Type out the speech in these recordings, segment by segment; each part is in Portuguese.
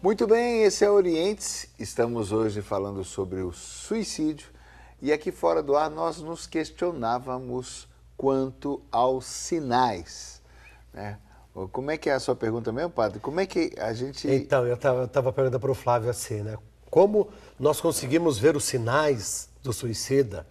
Muito bem, esse é Orientes. Estamos hoje falando sobre o suicídio e aqui fora do ar nós nos questionávamos quanto aos sinais, né? Como é que é a sua pergunta mesmo, padre? Como é que a gente... Então, eu estava perguntando para o Flávio assim, né? Como nós conseguimos ver os sinais do suicida?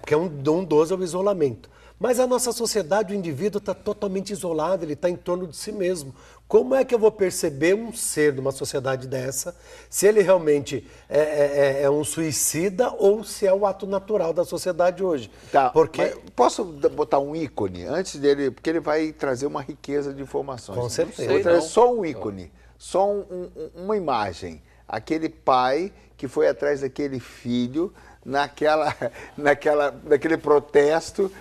Porque um dos é o isolamento. Mas a nossa sociedade, o indivíduo está totalmente isolado, ele está em torno de si mesmo. Como é que eu vou perceber um ser numa sociedade dessa, se ele realmente é um suicida ou se é o ato natural da sociedade hoje? Tá, Porque... posso botar um ícone antes dele, porque ele vai trazer uma riqueza de informações. Com certeza. Vou trazer só um ícone, só uma imagem. Aquele pai que foi atrás daquele filho naquele protesto,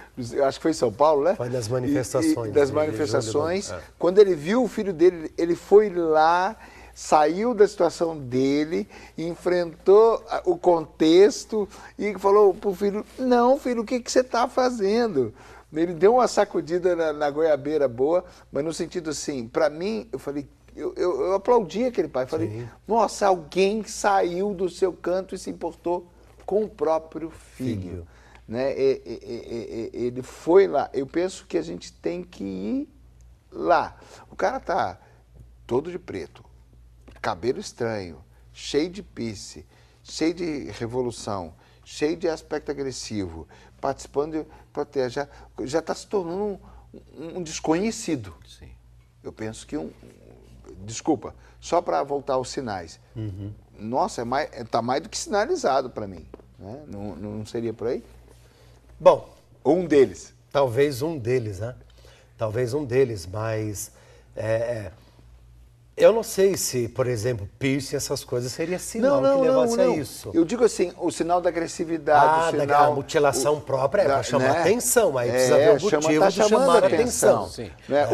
acho que foi em São Paulo, né? Foi das manifestações. Das manifestações. Quando ele viu o filho dele, ele foi lá, saiu da situação dele, enfrentou o contexto e falou para o filho, não, filho, o que você está fazendo? Ele deu uma sacudida na goiabeira boa, mas no sentido assim, para mim, eu falei, eu aplaudi aquele pai, falei, sim, nossa, alguém saiu do seu canto e se importou com o próprio filho. Né? Ele foi lá. Eu penso que a gente tem que ir lá. O cara tá todo de preto, cabelo estranho, cheio de pisse, cheio de revolução, cheio de aspecto agressivo, participando de protestos, já está se tornando um desconhecido. Sim. Eu penso que desculpa, só para voltar aos sinais. Nossa, tá mais do que sinalizado para mim. Né? Não seria por aí? Bom... Um deles. Talvez um deles, né? Talvez um deles, mas... eu não sei se, por exemplo, piercing, essas coisas, seria sinal que levasse a isso. Eu digo assim, o sinal da agressividade, o sinal... da mutilação própria, para chamar atenção, aí precisa ver o motivo tá de chamar a atenção. Sim. Né?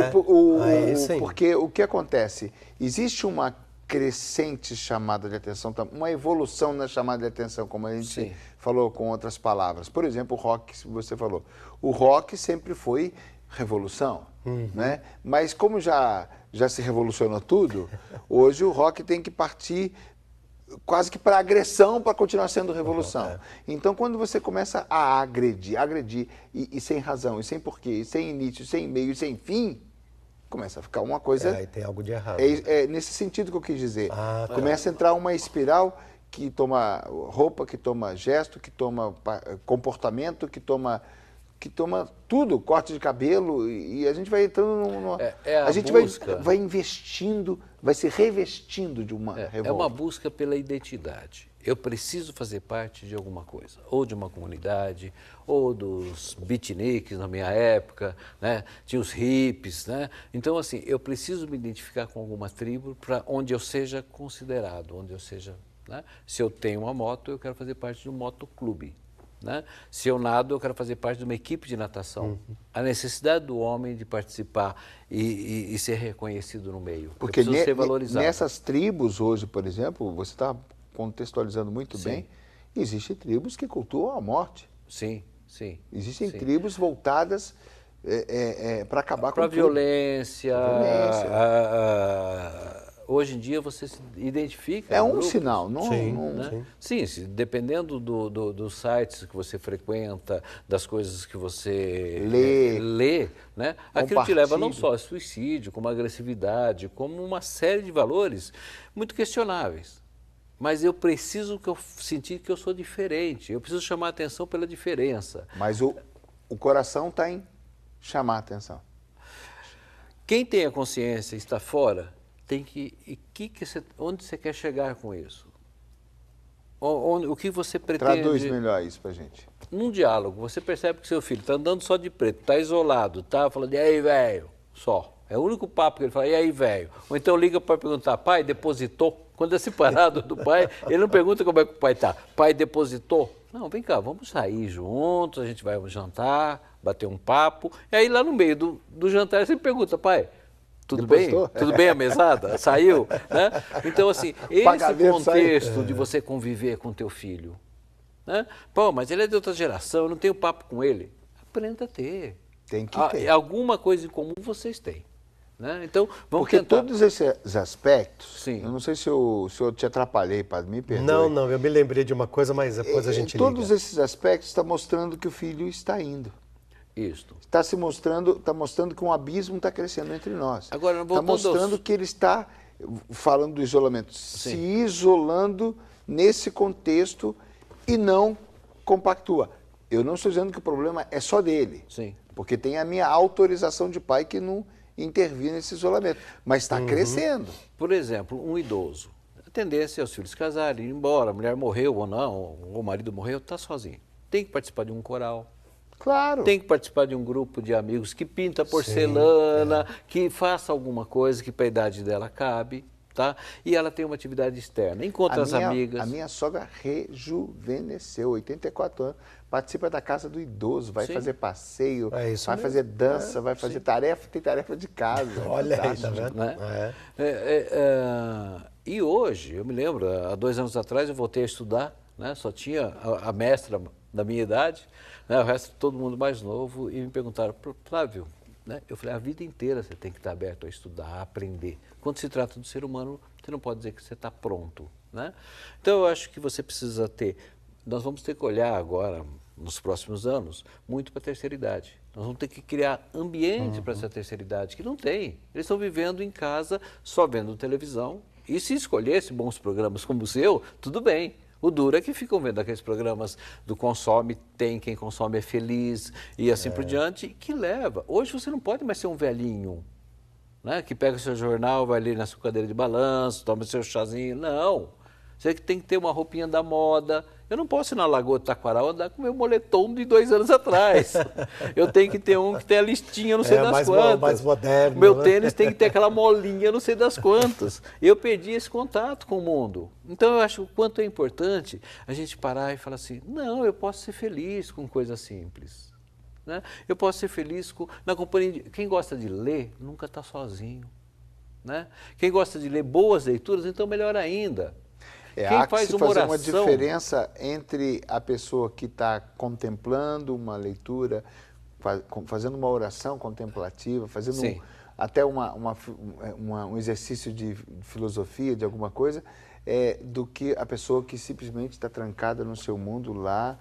Porque o que acontece? Existe uma crescente chamada de atenção, uma evolução na chamada de atenção, como a gente falou com outras palavras. Por exemplo, o rock, você falou. O rock sempre foi revolução, né? Mas como já se revolucionou tudo, hoje o rock tem que partir quase que para agressão para continuar sendo revolução. Então, quando você começa a agredir e sem razão, e sem porquê, e sem início, sem meio, e sem fim, começa a ficar uma coisa... Aí tem algo de errado. É nesse sentido que eu quis dizer. Começa a entrar uma espiral que toma roupa, que toma gesto, que toma comportamento, que toma tudo, corte de cabelo, e a gente vai entrando a gente vai investindo, vai se revestindo de uma revolta. É uma busca pela identidade. Eu preciso fazer parte de alguma coisa, ou de uma comunidade, ou dos beatniks na minha época, né? Tinha os hippies, né? Então, assim, eu preciso me identificar com alguma tribo para onde eu seja considerado, onde eu seja... Né? Se eu tenho uma moto, eu quero fazer parte de um motoclube. Né? Se eu nado, eu quero fazer parte de uma equipe de natação. A necessidade do homem de participar e ser reconhecido no meio. Porque ser valorizado. Nessas tribos hoje, por exemplo, você está contextualizando muito bem, existem tribos que cultuam a morte. Sim, sim. Existem tribos voltadas para acabar com a violência. Hoje em dia você se identifica... É um sinal, não... Sim, dependendo dos sites que você frequenta, das coisas que você lê, né? Aquilo te leva não só a suicídio, como a agressividade, como uma série de valores muito questionáveis. Mas eu preciso sentir que eu sou diferente, eu preciso chamar a atenção pela diferença. Mas o coração está em chamar a atenção. Quem tem a consciência e está fora... tem que... onde você quer chegar com isso? O que você pretende... Traduz melhor isso pra gente. Num diálogo, você percebe que seu filho está andando só de preto, está isolado, está falando, e aí, velho? Só. É o único papo que ele fala, e aí, velho? Ou então liga para perguntar, pai, depositou? Quando é separado do pai, ele não pergunta como é que o pai está. Pai, depositou? Não, vem cá, vamos sair juntos, a gente vai jantar, bater um papo. E aí, lá no meio do jantar, você pergunta, pai... Tudo bem? Tudo bem a mesada? Saiu? Né? Então, assim, esse contexto de você conviver com teu filho. Né? Pô, mas ele é de outra geração, eu não tenho papo com ele. Aprenda a ter. Tem que ter. Alguma coisa em comum vocês têm. Né? Então, vamos Porque tentar. todos esses aspectos, Sim. eu não sei se eu te atrapalhei, padre, me perdoe. Não, eu me lembrei de uma coisa, mas depois a gente todos liga. esses aspectos estão mostrando que o filho está indo. Isto. Está mostrando que um abismo está crescendo entre nós. Agora, está voltando mostrando que ele está, falando do isolamento, Sim. se isolando nesse contexto e não compactua. Eu não estou dizendo que o problema é só dele. Sim. Porque tem a minha autorização de pai que não intervir nesse isolamento. Mas está crescendo. Por exemplo, um idoso. A tendência é os filhos casarem, ir embora, a mulher morreu ou não, ou o marido morreu, está sozinho. Tem que participar de um coral. Claro. Tem que participar de um grupo de amigos que pinta porcelana, que faça alguma coisa que para a idade dela cabe, tá? E ela tem uma atividade externa, encontra as amigas. A minha sogra rejuvenesceu, 84 anos, participa da casa do idoso, vai Sim. fazer passeio, É isso vai mesmo. fazer dança, vai fazer tarefa, tem tarefa de casa. Olha aí, tá Fantástico. vendo? Né? É. E hoje, eu me lembro, há 2 anos atrás eu voltei a estudar, né? Só tinha a mestra da minha idade, né? O resto todo mundo mais novo, e me perguntaram, Flávio, né? Eu falei, a vida inteira você tem que estar aberto a estudar, a aprender. Quando se trata do ser humano, você não pode dizer que você está pronto, né? Então eu acho que você precisa ter, nós vamos ter que olhar agora, nos próximos anos, muito para a terceira idade. Nós vamos ter que criar ambiente para essa terceira idade, que não tem. Eles estão vivendo em casa, só vendo televisão, e se escolhesse bons programas como o seu, tudo bem. O duro é que ficam vendo aqueles programas do consome, tem quem consome é feliz, e assim por diante, que leva. Hoje você não pode mais ser um velhinho, né, que pega o seu jornal, vai ali na sua cadeira de balanço, toma o seu chazinho. Não. Você tem que ter uma roupinha da moda. Eu não posso ir na Lagoa do Taquaral andar com o meu moletom de 2 anos atrás. Eu tenho que ter um que tem a listinha, não sei das quantas. Mais moderno. Meu né? tênis tem que ter aquela molinha, não sei das quantas. Eu perdi esse contato com o mundo. Então eu acho o quanto é importante a gente parar e falar assim, não, eu posso ser feliz com coisas simples. Né? Eu posso ser feliz na companhia de... Quem gosta de ler nunca está sozinho. Né? Quem gosta de ler boas leituras, então melhor ainda. Quem Há que faz se uma fazer oração... uma diferença entre a pessoa que está contemplando uma leitura, fazendo uma oração contemplativa, fazendo até um exercício de filosofia, de alguma coisa, do que a pessoa que simplesmente está trancada no seu mundo lá,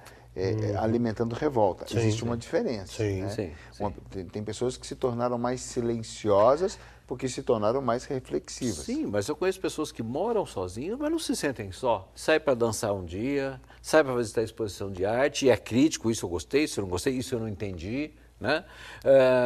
alimentando revolta. Sim, Existe uma diferença. Sim, né? sim. Tem pessoas que se tornaram mais silenciosas porque se tornaram mais reflexivas. Sim, mas eu conheço pessoas que moram sozinhas, mas não se sentem só. Sai para dançar um dia, sai para visitar a exposição de arte, e é crítico, isso eu gostei, isso eu não gostei, isso eu não entendi. Né?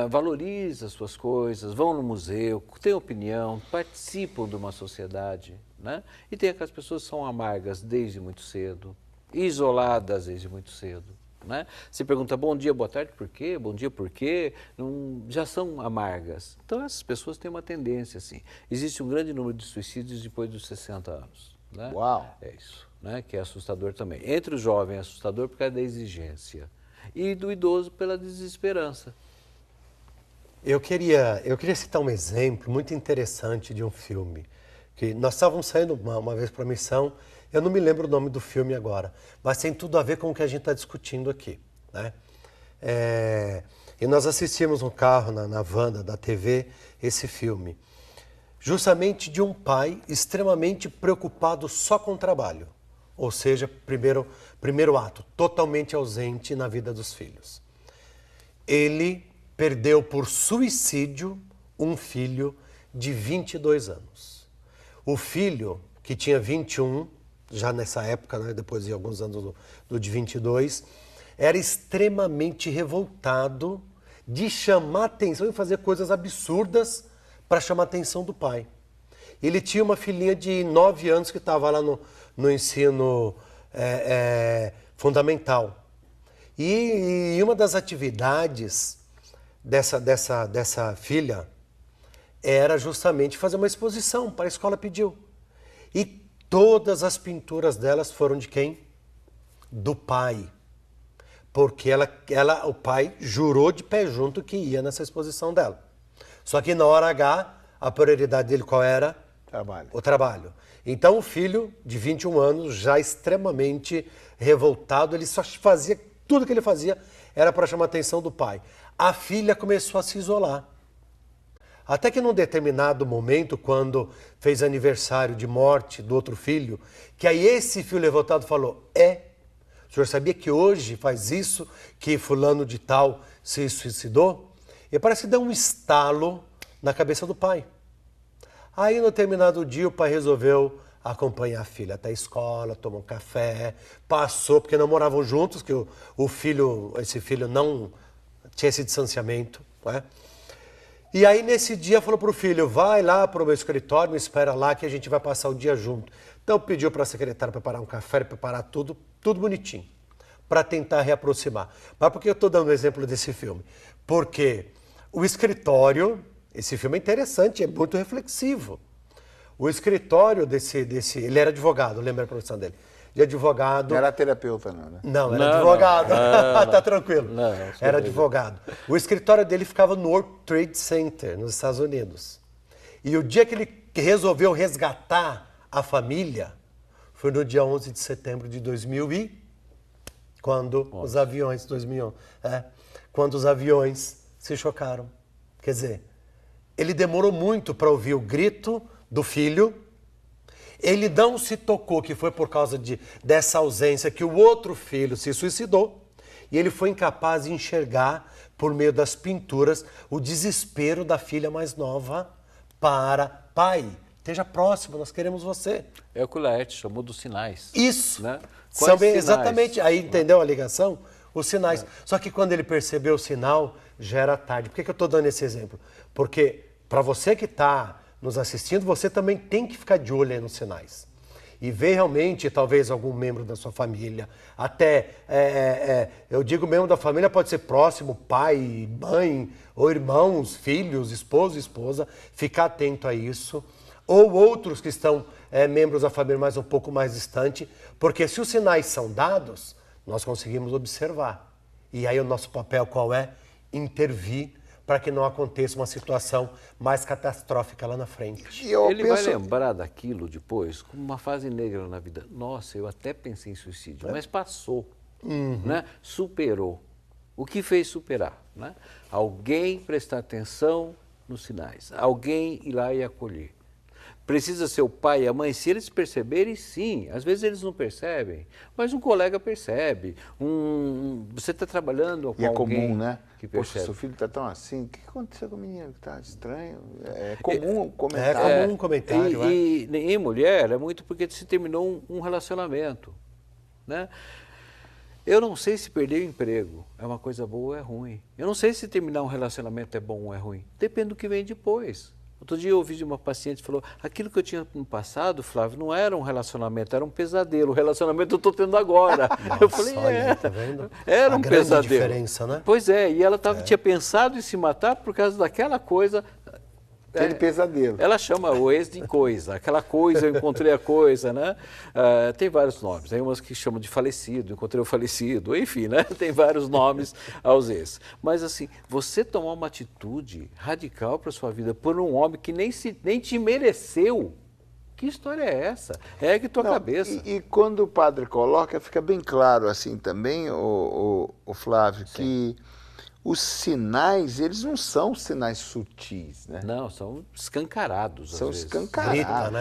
Valoriza as suas coisas, vão no museu, têm opinião, participam de uma sociedade. Né? E tem aquelas pessoas que são amargas desde muito cedo, isoladas desde muito cedo. Né? Você pergunta bom dia, boa tarde, por quê? Bom dia, por quê? Não, já são amargas. Então essas pessoas têm uma tendência assim. Existe um grande número de suicídios depois dos 60 anos. Né? Uau! É isso, né? Que é assustador também. Entre o jovem é assustador por causa da exigência e do idoso pela desesperança. Eu queria citar um exemplo muito interessante de um filme. Que nós estávamos saindo uma vez para a missão, eu não me lembro o nome do filme agora, mas tem tudo a ver com o que a gente está discutindo aqui. Né? E nós assistimos no carro, na van da TV, esse filme. Justamente de um pai extremamente preocupado só com o trabalho. Ou seja, primeiro ato, totalmente ausente na vida dos filhos. Ele perdeu por suicídio um filho de 22 anos. O filho, que tinha 21, já nessa época, né, depois de alguns anos do de 22, era extremamente revoltado de chamar atenção e fazer coisas absurdas para chamar a atenção do pai. Ele tinha uma filhinha de 9 anos que estava lá no ensino fundamental. E uma das atividades dessa filha era justamente fazer uma exposição, para a escola pediu. E todas as pinturas delas foram de quem? Do pai. Porque o pai jurou de pé junto que ia nessa exposição dela. Só que na hora H, a prioridade dele qual era? Trabalho. O trabalho. Então o filho, de 21 anos, já extremamente revoltado, ele só fazia, tudo que ele fazia era para chamar a atenção do pai. A filha começou a se isolar. Até que num determinado momento, quando fez aniversário de morte do outro filho, que aí esse filho levantado falou, o senhor sabia que hoje faz isso, que fulano de tal se suicidou? E parece que deu um estalo na cabeça do pai. Aí, no determinado dia, o pai resolveu acompanhar a filha até a escola, tomou um café, passou, porque não moravam juntos, que esse filho não tinha esse distanciamento, né? E aí, nesse dia, falou para o filho, vai lá para o meu escritório, me espera lá que a gente vai passar o dia junto. Então, pediu para a secretária preparar um café, preparar tudo bonitinho, para tentar reaproximar. Mas por que eu estou dando o exemplo desse filme? Porque o escritório, esse filme é interessante, é muito reflexivo. O escritório ele era advogado, lembra a profissão dele? De advogado... Não era terapeuta, não, né? Não, era advogado. Não. Tá tranquilo. Não, era advogado. O escritório dele ficava no World Trade Center, nos Estados Unidos. E o dia que ele resolveu resgatar a família foi no dia 11 de setembro de 2000 quando os aviões... 2011. Quando os aviões se chocaram. Quer dizer, ele demorou muito para ouvir o grito do filho. Ele não se tocou que foi por causa dessa ausência que o outro filho se suicidou. E ele foi incapaz de enxergar, por meio das pinturas, o desespero da filha mais nova para pai. Esteja próximo, nós queremos você. É o que o Laerte chamou dos sinais. Isso. Né? Exatamente. Aí entendeu a ligação? Os sinais. Só que quando ele percebeu o sinal, já era tarde. Por que eu estou dando esse exemplo? Porque para você que está nos assistindo, você também tem que ficar de olho aí nos sinais. E ver realmente, talvez, algum membro da sua família. Até, eu digo membro da família, pode ser próximo, pai, mãe, ou irmãos, filhos, esposo, esposa. Ficar atento a isso. Ou outros que estão membros da família, mas um pouco mais distante. Porque se os sinais são dados, nós conseguimos observar. E aí o nosso papel qual é? Intervir para que não aconteça uma situação mais catastrófica lá na frente. Ele vai lembrar daquilo depois como uma fase negra na vida. Nossa, eu até pensei em suicídio, mas passou, né? Superou. O que fez superar? Né? Alguém prestar atenção nos sinais, alguém ir lá e acolher. Precisa ser o pai e a mãe, se eles perceberem, sim. Às vezes eles não percebem, mas um colega percebe. Você está trabalhando com alguém comum, né? Que percebe. Poxa, seu filho está tão assim, o que aconteceu com o menino? Está estranho. É comum comentar. É comum um comentário. E em mulher é muito porque se terminou um relacionamento, né? Eu não sei se perder o emprego é uma coisa boa ou é ruim. Eu não sei se terminar um relacionamento é bom ou é ruim. Depende do que vem depois. Outro dia eu ouvi de uma paciente que falou, aquilo que eu tinha no passado, Flávio, não era um relacionamento, era um pesadelo. O relacionamento eu estou tendo agora. Nossa, eu falei, tá vendo? Era um pesadelo. Diferença, né? Pois é, e ela tinha pensado em se matar por causa daquela coisa. Aquele pesadelo. Ela chama o ex de coisa, aquela coisa, eu encontrei a coisa, né? Tem vários nomes, tem umas que chamam de falecido, encontrei o falecido, enfim, né? Tem vários nomes aos ex. Mas assim, você tomar uma atitude radical para a sua vida por um homem que nem te mereceu, que história é essa? Ergue tua cabeça. E quando o padre coloca, fica bem claro assim também, o Flávio, Sim. que os sinais, eles não são sinais sutis, né? Não, são escancarados. São às vezes. escancarados. Grita, né?